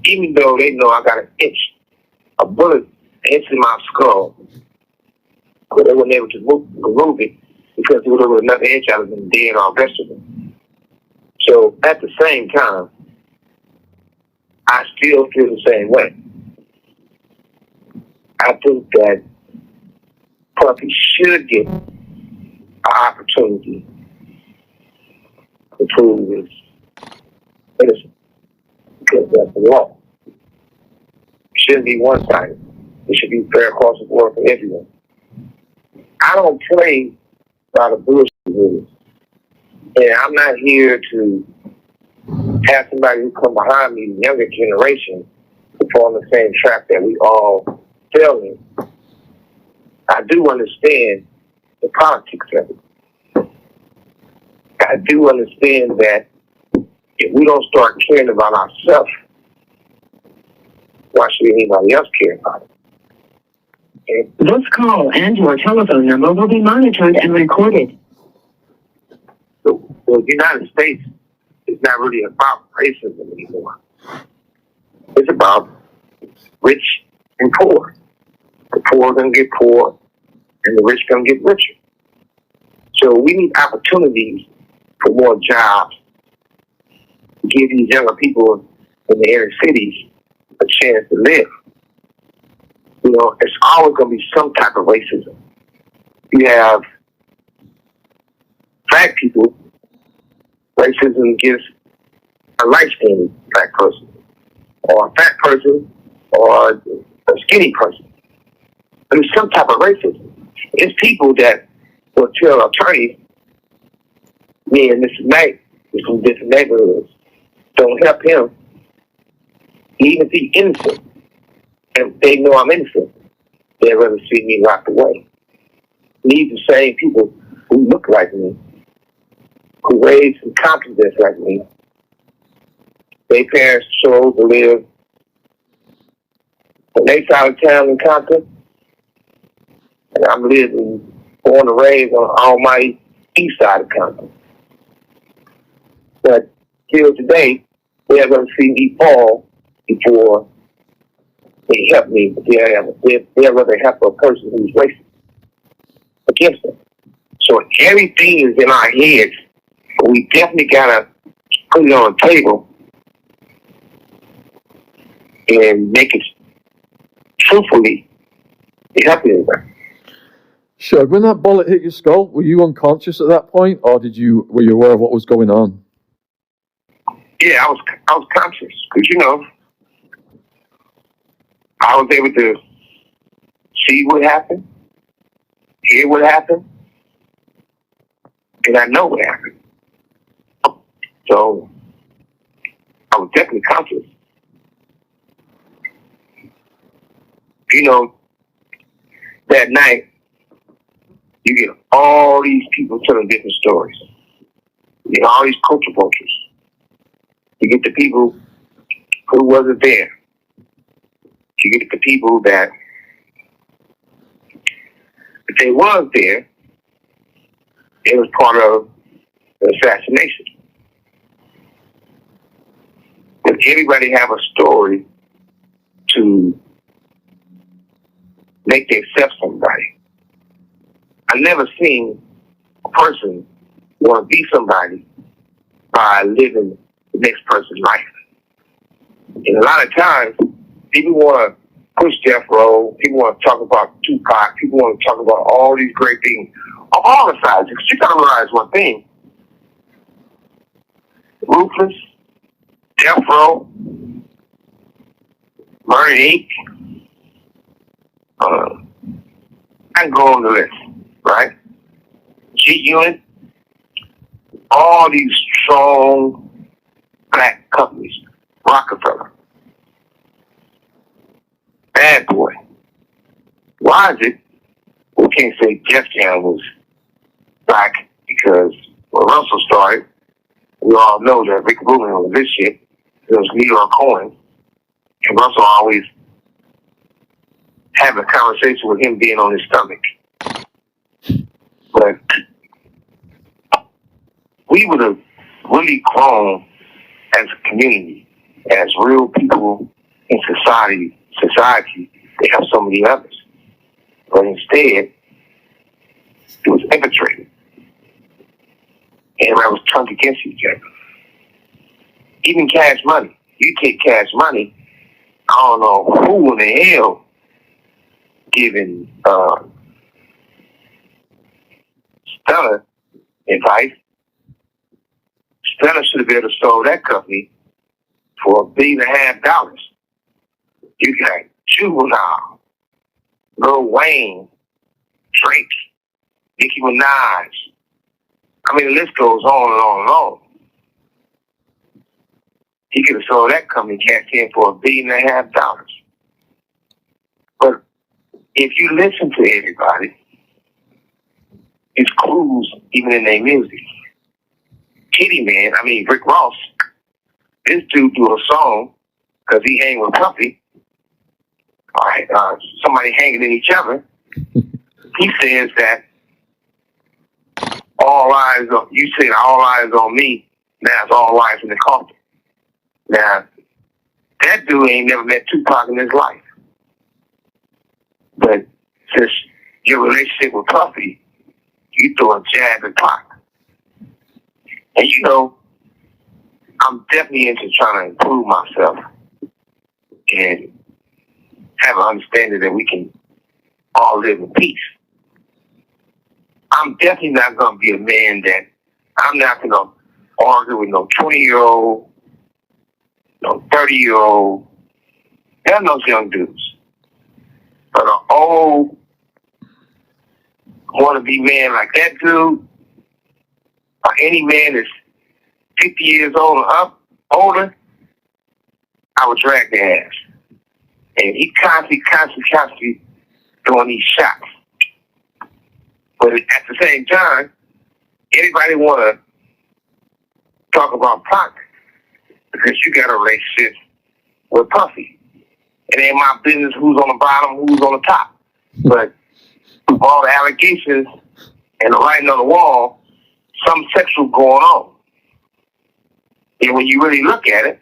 even though they know I got a bullet in my skull, but they weren't able to remove it because it would have another inch, I would have been dead or vegetable. So at the same time, I still feel the same way. I think that Puffy should get an opportunity to prove his innocence because that's the law. It shouldn't be one-sided. It should be fair across the board for everyone. I don't play by the bullshit rules. And I'm not here to have somebody who come behind me, the younger generation, to fall in the same trap that we all fell in. I do understand the politics of it. I do understand that if we don't start caring about ourselves, why should anybody else care about it? And this call and your telephone number will be monitored and recorded. the United States is not really about racism anymore. It's about rich and poor. The poor are going to get poor, and the rich are going to get richer. So we need opportunities for more jobs to give these younger people in the inner cities a chance to live. You know, it's always going to be some type of racism. You have black people, racism gives a light-skinned black person, or a fat person, or a skinny person. There's some type of racism. It's people that will tell attorneys, me and Mr. Knight is from different neighborhoods. Don't help him, even if he's innocent. And they know I'm innocent, they'd rather see me locked away. These the same people who look like me, who raised in confidence like me. Their parents chose to live on their side of town in Compton, and I'm living, born and raised on my east side of Compton. But still today, they're going to see me fall before they help me. They'd rather help a person who's racist against them. So everything is in our heads. But we definitely got to put it on the table and make it truthfully to help everybody. Suge, when that bullet hit your skull, were you unconscious at that point, or were you aware of what was going on? Yeah, I was conscious because I was able to see what happened, hear what happened, and I know what happened. So I was definitely conscious. That night, you get all these people telling different stories. You get all these culture vultures. You get the people who wasn't there. You get the people that, if they was there, it was part of the assassination. But everybody have a story to make they accept somebody. I never seen a person want to be somebody by living the next person's life. And a lot of times, people want to push death row, people want to talk about Tupac, people want to talk about all these great things on all the sides. Because you got to realize one thing. Ruthless, Death Row, Murray Inc., I can go on the list, right? G Unit, all these strong black companies, Rockefeller, Bad Boy. Why is it we can't say Jeff Jam was black? Because when Russell started, we all know that Rick Rubin was this shit. It was New York coin. And Russell always having a conversation with him being on his stomach. But we would have really grown as a community as real people in society, they have so many others. But instead, it was infiltrated. Everybody was turned against each other. Even Cash Money. You take Cash Money, I don't know who in the hell giving Stella advice. Stella should have been able to sell that company for $1.5 billion. You got Juvenile, Lil Wayne, Drake, Nicki Minaj. I mean, the list goes on and on and on. He could have sold that company, cashed in for $1.5 billion. But if you listen to everybody, it's clues even in their music. Rick Ross, this dude do a song because he hang with Puffy. All right, somebody hanging in each other. He says that you said all eyes on me, now it's all eyes in the coffin. Now, that dude ain't never met Tupac in his life. But since your relationship with Puffy, you throw a jab at Pac. And you know, I'm definitely into trying to improve myself and have an understanding that we can all live in peace. I'm definitely not going to be a man that I'm not going to argue with no 20-year-old, no 30-year-old, and those young dudes. But an old, wannabe man like that dude, or any man that's 50 years old or older, I would drag their ass. And he constantly throwing these shots. But at the same time, anybody want to talk about Pac because you got a relationship with Puffy. It ain't my business who's on the bottom, who's on the top. But with all the allegations and the writing on the wall, something sexual going on. And when you really look at it,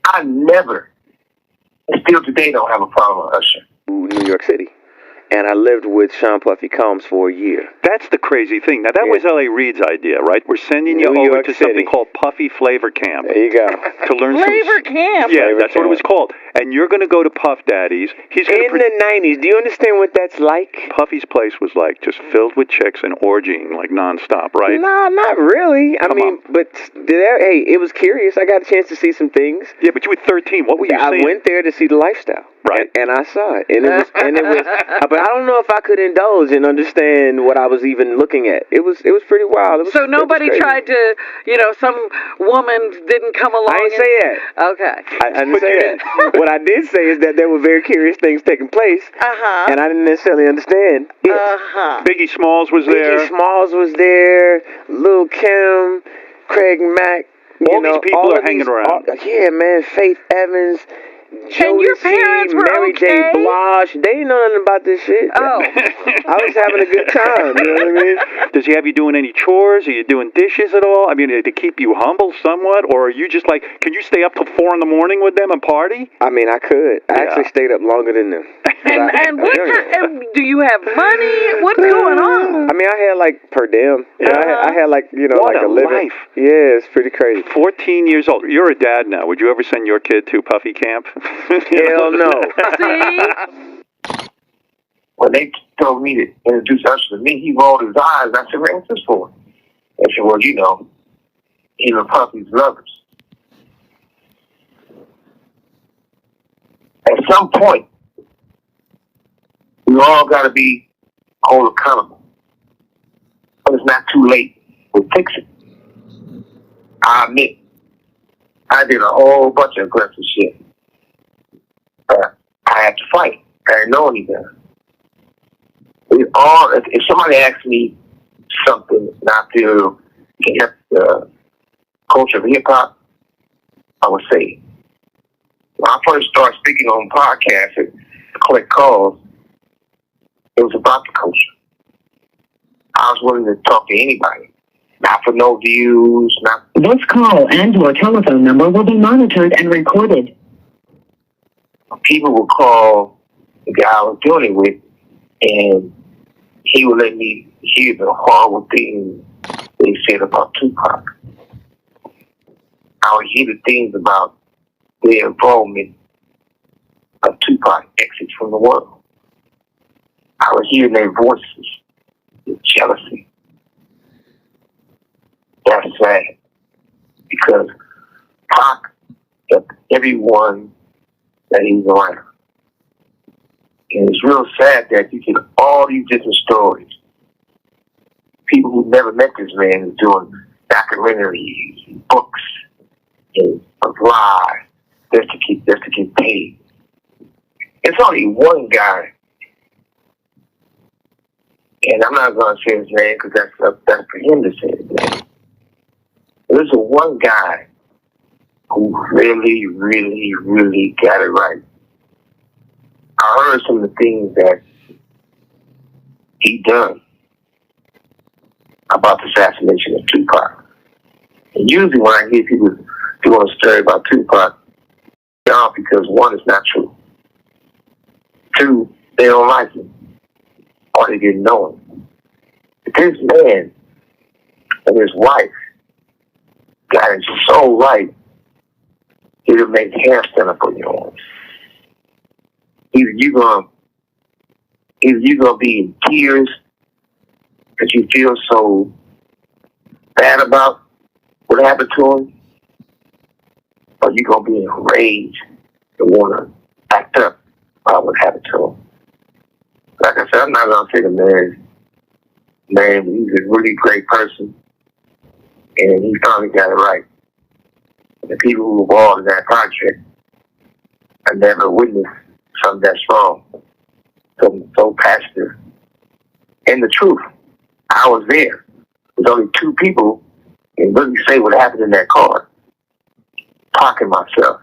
I never, and still today, don't have a problem with Usher. New York City. And I lived with Sean Puffy Combs for a year. That's the crazy thing. Now, that was L.A. Reid's idea, right? We're sending you New over York to City. something called Puffy Flavor Camp. There you go. To learn Flavor Camp? Yeah, Flavor that's what it was Camp. called. And you're going to go to Puff Daddy's. He's going In the 90s, do you understand what that's like? Puffy's place was like just filled with chicks and orgying like nonstop, right? No, not really. I mean, but hey, it was curious. I got a chance to see some things. Yeah, but you were 13. What were you I seeing? went there to see the lifestyle. Right. And I saw it. And it was but I don't know if I could indulge and understand what I was even looking at. It was pretty wild. So nobody tried to, some woman didn't come along. I didn't say that. Okay. I didn't say that. What I did say is that there were very curious things taking place. Uh-huh. And I didn't necessarily understand it. Uh-huh. Biggie Smalls was there. Biggie Smalls was there. Lil' Kim, Craig Mack. All these people are hanging around. Yeah, man. Faith Evans. And your parents were Mary okay? J. Blige. They didn't know nothing about this shit. Oh. I was having a good time. You know what I mean? Does he have you doing any chores? Are you doing dishes at all? I mean, to keep you humble somewhat? Or are you just like, can you stay up till 4 in the morning with them and party? I mean, I could. I actually stayed up longer than them. And what do you have money? What's going on? I mean, I had like per diem. Yeah, I had like, What like a a living. life. Yeah, it's pretty crazy. 14 years old. You're a dad now. Would you ever send your kid to Puffy Camp? Hell no. See? When they told me to introduce Usher to me, he rolled his eyes. I said, "What's this for?" They said, "Well, even Puffy's lovers." At some point, we all got to be held accountable. But it's not too late to fix it. I admit, I did a whole bunch of aggressive shit. But I had to fight. I didn't know any better. If somebody asks me something and I feel can help the culture of hip-hop, I would say it. When I first started speaking on podcasts and collect calls, it was about the culture. I was willing to talk to anybody. Not for no views, not. This call and your telephone number will be monitored and recorded. People would call the guy I was doing it with, and he would let me hear the horrible things they said about Tupac. I would hear the things about their involvement of Tupac exits from the world. I would hear their voices, the jealousy. That's sad, because Pac kept everyone that he was around. And it's real sad that you get all these different stories. People who never met this man is doing documentaries, books, and live just to get paid. It's only one guy, and I'm not going to say his name because that's for him to say his name. There's one guy who really, really, really got it right. I heard some of the things that he done about the assassination of Tupac. And usually when I hear people doing a story about Tupac, they're off because one, it's not true. Two, they don't like him. Or they didn't know him. But this man and his wife got it so right, it'll make hair stand up on your arms. Either you're gonna be in tears because you feel so bad about what happened to him, or you're gonna be enraged and wanna act up about what happened to him. Like I said, I'm not gonna say the man's name. He's a really great person, and he finally got it right. The people who were involved in that project, I never witnessed something that's wrong, something so passionate. And the truth, I was there. There's only two people can really say what happened in that car. Pac and myself.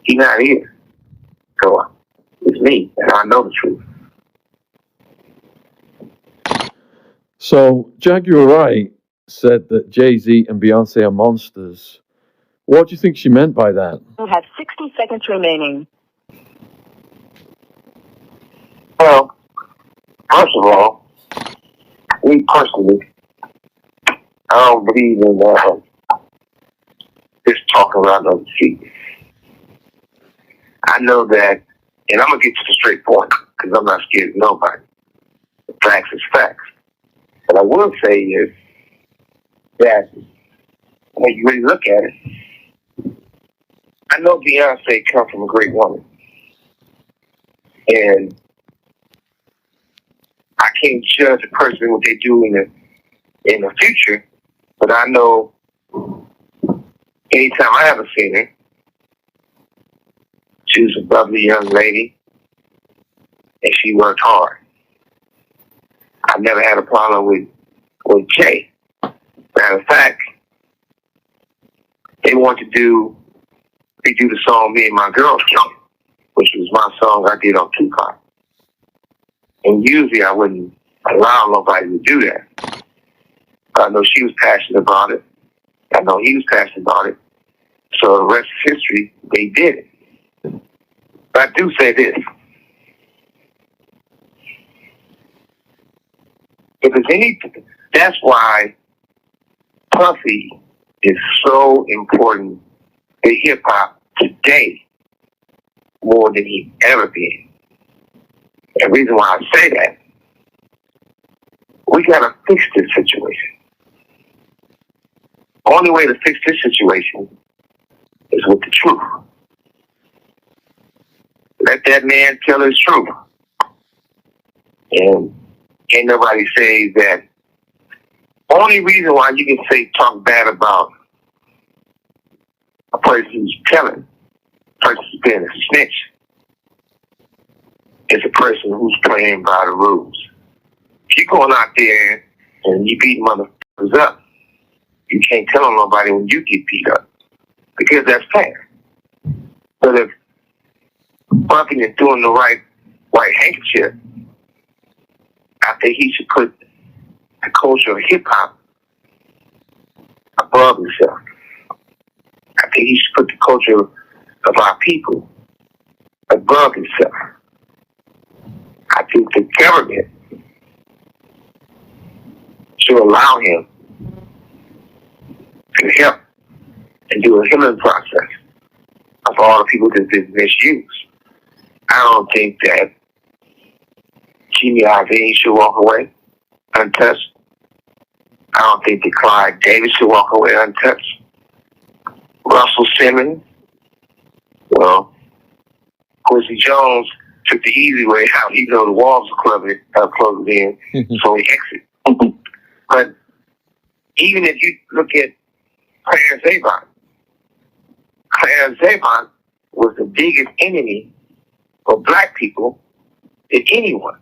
He's not here. So it's me, and I know the truth. So, Jaguar Wright said that Jay-Z and Beyonce are monsters. What do you think she meant by that? You have 60 seconds remaining. Well, first of all, me personally, I don't believe in just talking around other feet. I know that, and I'm going to get to the straight point, because I'm not scared of nobody. The facts is facts. What I will say is that when you really look at it, I know Beyonce comes from a great woman. And I can't judge a person what they do in the future, but I know anytime I ever seen her, she was a bubbly young lady, and she worked hard. I never had a problem with Jay. Matter of fact, they wanted to do the song "Me and My Girls," which was my song I did on Tupac. And usually I wouldn't allow nobody to do that. I know she was passionate about it. I know he was passionate about it. So the rest is history. They did it. But I do say this. If there's anything, that's why Puffy is so important in hip-hop today more than he ever been. And the reason why I say that, we got to fix this situation. The only way to fix this situation is with the truth. Let that man tell his truth. And can't nobody say that. Only reason why you can talk bad about a person who's telling, a person who's being a snitch, is a person who's playing by the rules. If you're going out there and you beat motherfuckers up, you can't tell on nobody when you get beat up, because that's fair. But if Bumping is doing the right handkerchief, I think he should put the culture of hip hop above himself. I think he should put the culture of our people above himself. I think the government should allow him to help and do a healing process of all the people that have been misused. I don't think that Jimmy Iovine should walk away untouched. I don't think that Clyde Davis should walk away untouched. Russell Simmons, well, Quincy Jones took the easy way out. Even though the walls are closed in, so he exit. But even if you look at Clarence Avant, Clarence Avant was the biggest enemy for black people than anyone.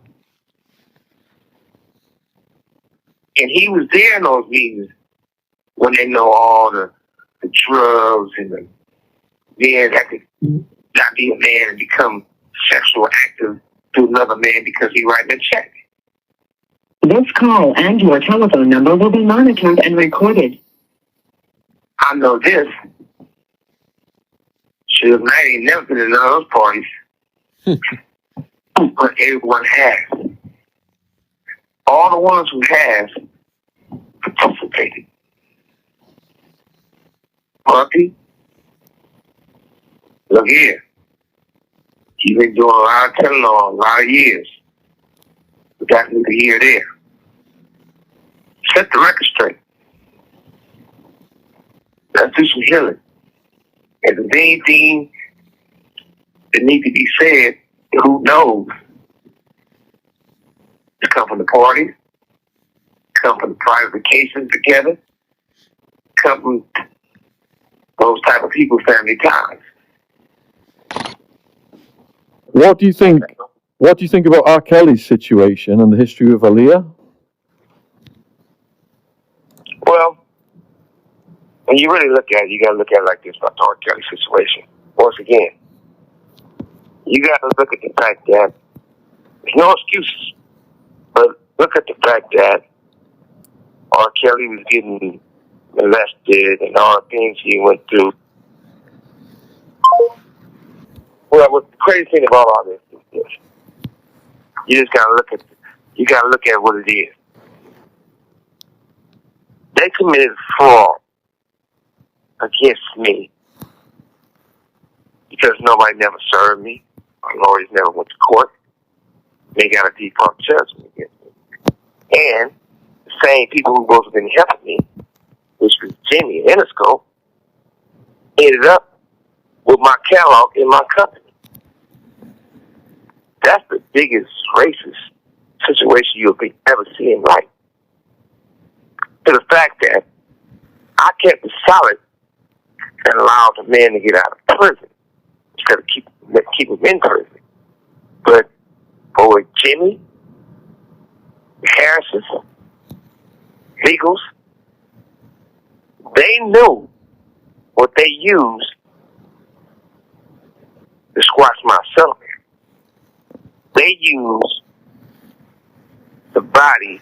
And he was there in those meetings when they know all the drugs and the men that could not be a man and become sexual active to another man because he writing a check. This call and your telephone number will be monitored and recorded. I know this. Suge Knight ain't never been in none of those parties. But everyone has. All the ones who have participated. Puppy, look here. You've been doing a lot of telling on a lot of years. But that's neither here or there. Set the record straight. Let's do some healing. And if there's anything that needs to be said, who knows? It's come from the parties, come from the private vacations together, come from those type of people's family ties. What do you think? What do you think about R. Kelly's situation and the history of Aaliyah? Well, when you really look at it, you got to look at it like this about the R. Kelly situation. Once again, you got to look at the fact that there's no excuses, but look at the fact that R. Kelly was getting molested and all the things he went through. Well, what the crazy thing about all this is this: you just gotta look at what it is. They committed fraud against me because nobody never served me. My lawyers never went to court. They got a default judgment against me. And the same people who both have been helping me, which was Jimmy and Interscope, ended up with my catalog in my company. That's the biggest racist situation you'll ever see in life. To the fact that I kept it solid and allowed the man to get out of prison instead of keep him in prison. But for Jimmy, Harris's, Legals, they knew what they used to squash my settlement. They used the body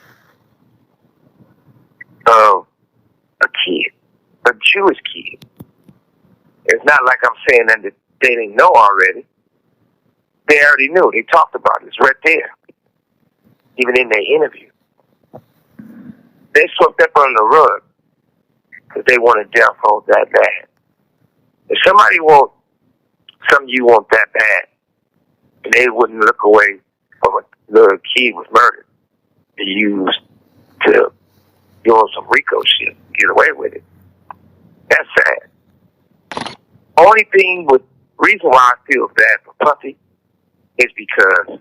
of a kid, a Jewish kid. It's not like I'm saying that they didn't know already. They already knew. They talked about it. It's right there. Even in their interview. They swept up under the rug because they wanted death row that bad. If somebody something you want that bad, and they wouldn't look away from the kid was murdered. They used to doing some RICO shit, get away with it. That's sad. Reason why I feel bad for Puffy is because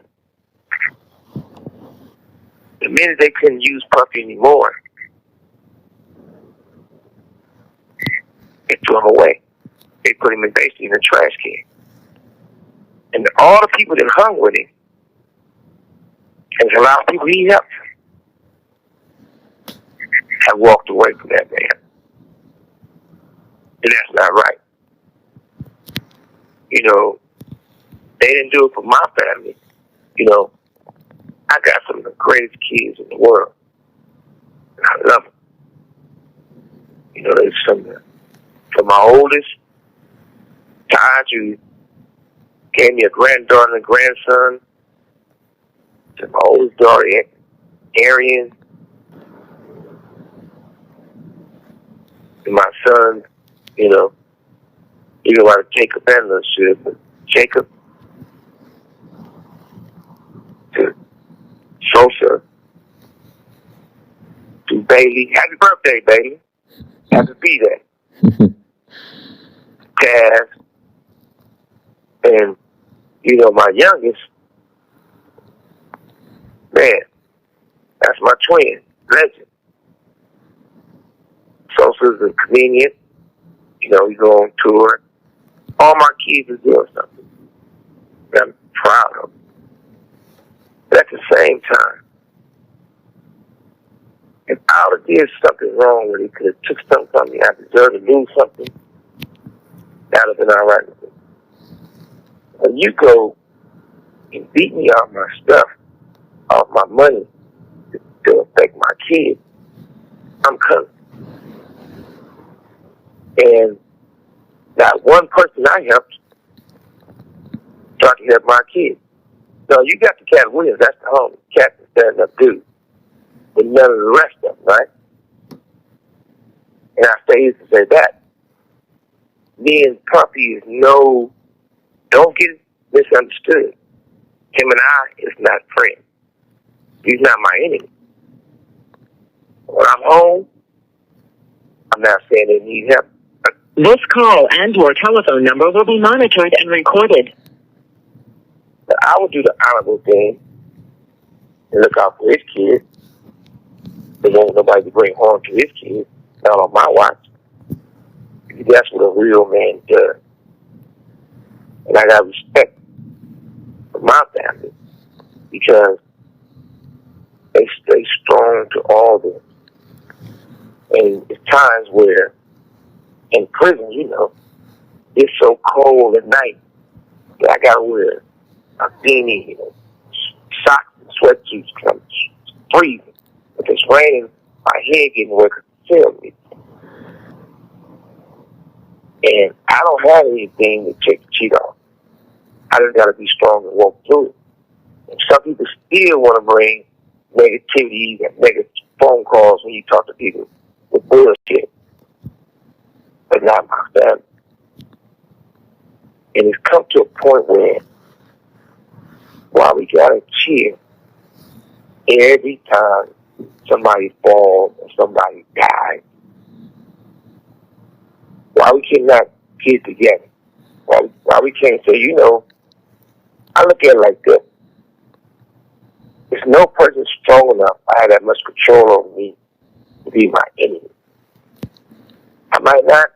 the minute they couldn't use Puffy anymore, they threw him away. They put him basically in a trash can. And all the people that hung with him, and a lot of people he helped, have walked away from that man. And that's not right. You know, they didn't do it for my family. You know, I got some of the greatest kids in the world. I love them. You know, there's from my oldest, Taj, who gave me a granddaughter and a grandson, to my oldest daughter, Arian, and my son, you know, even like Jacob and little shit, but Jacob, to Sosa, to Bailey. Happy birthday, Bailey. Happy B-Day. Taz, and, you know, my youngest, man, that's my twin, legend. Sosa's a comedian. You know, he's on tour. All my kids are doing something that I'm proud of. But at the same time, if I would have did something wrong where he could have took something from me, I deserve to lose something, that would have been all right with me. When you go and beat me off my stuff, off my money, to affect my kids, I'm coming. And not one person I helped tried to help my kids. No, you got the Cat Williams, that's the homie. Cat's a stand up dude. But none of the rest of them, right? And I say this to say that. Me and Puppy is don't get misunderstood. Him and I is not friends. He's not my enemy. When I'm home, I'm not saying they need help. This call and your telephone number will be monitored and recorded. But I would do the honorable thing and look out for his kids. There won't nobody to bring harm to his kids, not on my watch. That's what a real man does. And I got respect for my family because they stay strong to all this. And it's times where in prison, you know, it's so cold at night that I gotta wear a beanie, you know, socks and sweatsuits because I'm freezing. If it's raining, my head getting wet because it kills me. And I don't have anything to take the cheat off. I just gotta be strong and walk through it. And some people still want to bring negativity and negative phone calls when you talk to people with bullshit. But not my family. And it's come to a point where while we gotta cheer every time somebody falls or somebody dies, why we cannot get together? Why we can't say, you know, I look at it like this. There's no person strong enough, I have that much control over me to be my enemy. I might not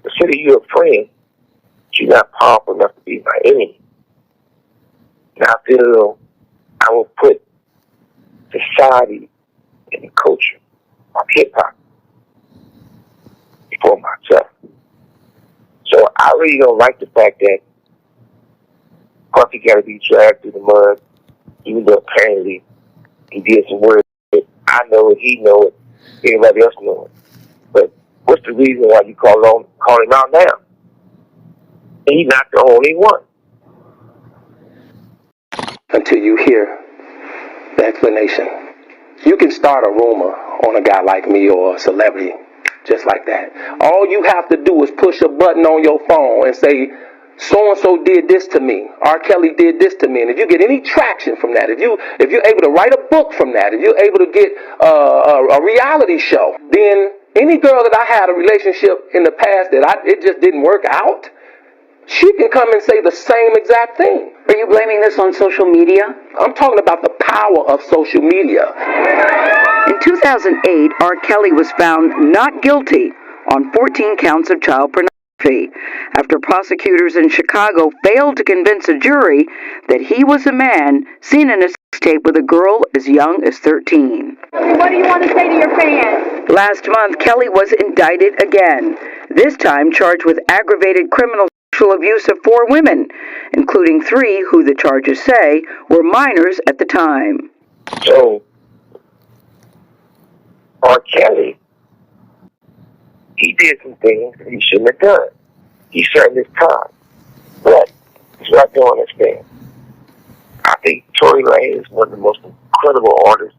consider you a friend, but you're not powerful enough to be my enemy. And I feel I will put society and the culture of hip-hop before myself. So I really don't like the fact that Puffy got to be dragged through the mud, even though apparently he did some work. I know it, he know it, everybody else know it. But what's the reason why you call him out now? And he's not the only one. Until you hear the explanation. You can start a rumor on a guy like me or a celebrity just like that. All you have to do is push a button on your phone and say, so-and-so did this to me. R. Kelly did this to me. And if you get any traction from that, if you're able to write a book from that, if you're able to get a reality show, then any girl that I had a relationship in the past that it just didn't work out, she can come and say the same exact thing. Are you blaming this on social media? I'm talking about the power of social media. In 2008, R. Kelly was found not guilty on 14 counts of child pornography after prosecutors in Chicago failed to convince a jury that he was a man seen in a sex tape with a girl as young as 13. What do you want to say to your fans? Last month, Kelly was indicted again, this time charged with aggravated criminal sexual abuse of 4 women, including 3 who the charges say were minors at the time. So, R. Kelly, he did some things that he shouldn't have done. He served his time. But he's not doing his thing. I think Tory Lanez is one of the most incredible artists